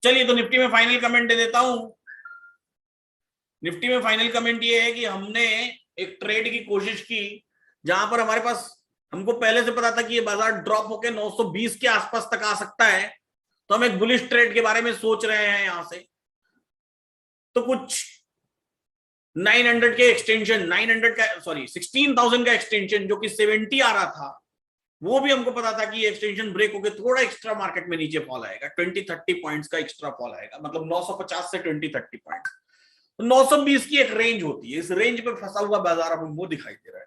चलिए, तो निफ्टी में फाइनल कमेंट दे देता हूं। निफ्टी में फाइनल कमेंट ये है कि हमने एक ट्रेड की कोशिश की जहां पर हमारे पास, हमको पहले से पता था कि ये बाजार ड्रॉप होकर 920 के आसपास तक आ सकता है, तो हम एक बुलिश ट्रेड के बारे में सोच रहे हैं यहां से। तो कुछ 900 के एक्सटेंशन, 900 का सॉरी 16,000 का एक्सटेंशन जो कि 70 आ रहा था, वो भी हमको पता था कि ये एक्सटेंशन ब्रेक होकर थोड़ा एक्स्ट्रा मार्केट में नीचे फॉल आएगा, 20-30 पॉइंट्स का एक्स्ट्रा फॉल आएगा, मतलब 950 से 20-30 पॉइंट्स। तो 920 की एक रेंज होती है, इस रेंज पे फंसा हुआ बाजार अब हमको दिखाई दे रहा है।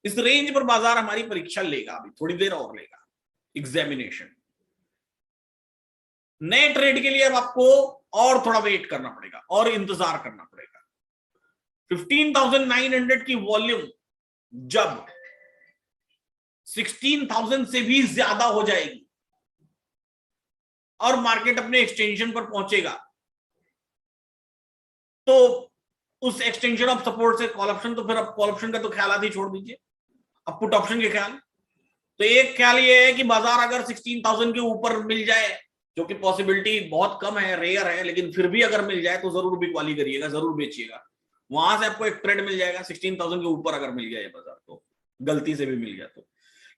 इस रेंज पर बाजार हमारी परीक्षा लेगा, अभी थोड़ी देर और लेगा एग्जामिनेशन। नए ट्रेड के लिए अब आपको और थोड़ा वेट करना पड़ेगा और इंतजार करना पड़ेगा। 15,900 की वॉल्यूम जब 16,000 से भी ज्यादा हो जाएगी और मार्केट अपने एक्सटेंशन पर पहुंचेगा, तो उस एक्सटेंशन ऑफ सपोर्ट से कॉल ऑप्शन, तो फिर अब कॉल ऑप्शन का तो ख्याल ही छोड़ दीजिए, अब पुट ऑप्शन के ख्याल। तो एक ख्याल ये है कि बाजार अगर 16,000 के ऊपर मिल जाए, जो कि पॉसिबिलिटी बहुत कम है, रेयर है, लेकिन फिर भी अगर मिल जाए तो जरूर बिकवाली करिएगा, जरूर बेचिएगा। वहां से आपको एक ट्रेड मिल जाएगा 16,000 के ऊपर अगर मिल गया ये बाजार, तो गलती से भी मिल गया तो।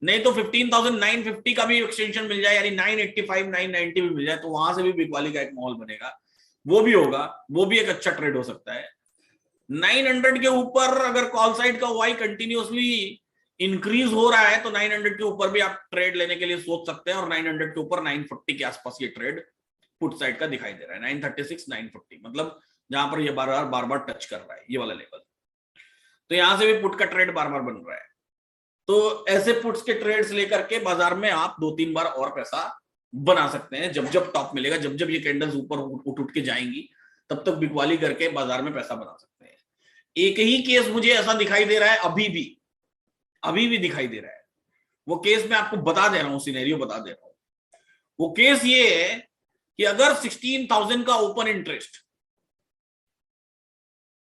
नहीं तो 15,950 का भी एक्सटेंशन मिल जाए, यानी 985 990 भी मिल जाए, तो वहां से भी बिकवाली का एक माहौल बनेगा, वो भी होगा, वो भी एक अच्छा ट्रेड हो सकता है। 900 के ऊपर अगर कॉल साइड का वाई कंटिन्यूसली इंक्रीज हो रहा है तो 900 के ऊपर भी आप ट्रेड लेने के लिए सोच सकते हैं, और 900 के ऊपर 940 के आसपास ये ट्रेड पुट साइड का दिखाई दे रहा है। 936 940 मतलब जहां पर ये बार बार टच कर रहा है ये वाला लेवल, तो यहां से भी पुट का ट्रेड बार बार बन रहा है। तो ऐसे पुट्स के ट्रेड्स लेकर के बाजार में आप 2-3 बार और पैसा बना सकते हैं, जब जब टॉप मिलेगा, जब जब ये कैंडल्स ऊपर उठ के जाएंगी, तब तक बिकवाली करके बाजार में पैसा बना सकते हैं। एक ही केस मुझे ऐसा दिखाई दे रहा है, अभी भी दिखाई दे रहा है, वो केस मैं आपको बता दे रहा हूं, सिनेरियो बता दे रहा हूं। वो केस ये है कि अगर 16,000 का ओपन इंटरेस्ट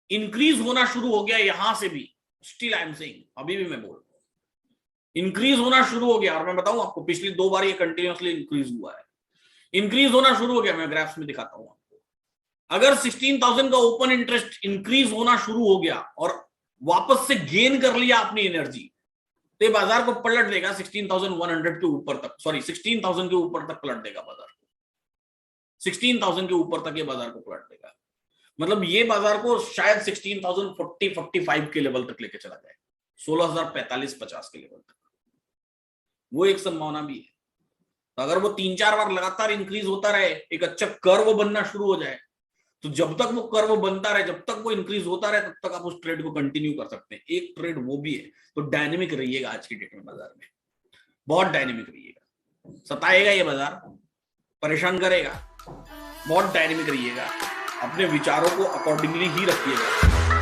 इंक्रीज होना शुरू हो गया यहां से भी, स्टिल आई एम सेइंग, अभी भी मैं बोल रहा हूं इंक्रीज होना शुरू हो गया, और मैं बताऊं आपको पिछली 2 बार ये कंटिन्यूअसली इंक्रीज हुआ है, इंक्रीज होना शुरू हो गया, मैं ग्राफ्स में दिखाता हूं आपको। अगर 16,000 का ओपन इंटरेस्ट इंक्रीज होना शुरू हो गया और वापस से गेन कर लिया अपनी एनर्जी, तो बाजार को पलट देगा 16,100 के ऊपर तक, सॉरी 16,000 के ऊपर तक पलट देगा बाजार को, 16,000 के ऊपर तक ये बाजार को पलट देगा। मतलब ये बाजार को शायद 16,040-45 के लेवल तक लेके चला जाए, 16,045-50 के लेवल तक, वो एक संभावना भी है। तो अगर वो 3-4 बार लगातार इंक्रीज होता रहे, एक अच्छा कर्व बनना शुरू हो जाए, तो जब तक वो कर्व बनता रहे, जब तक वो इंक्रीज होता रहे, तब तक आप उस ट्रेड को कंटिन्यू कर सकते हैं। एक ट्रेड वो भी है। तो डायनेमिक रहिएगा आज की डेट में बाजार में, बहुत डायनेमिक रहिएगा, सताएगा ये बाजार, परेशान करेगा, बहुत डायनेमिक रहिएगा, अपने विचारों को अकॉर्डिंगली ही रखिएगा।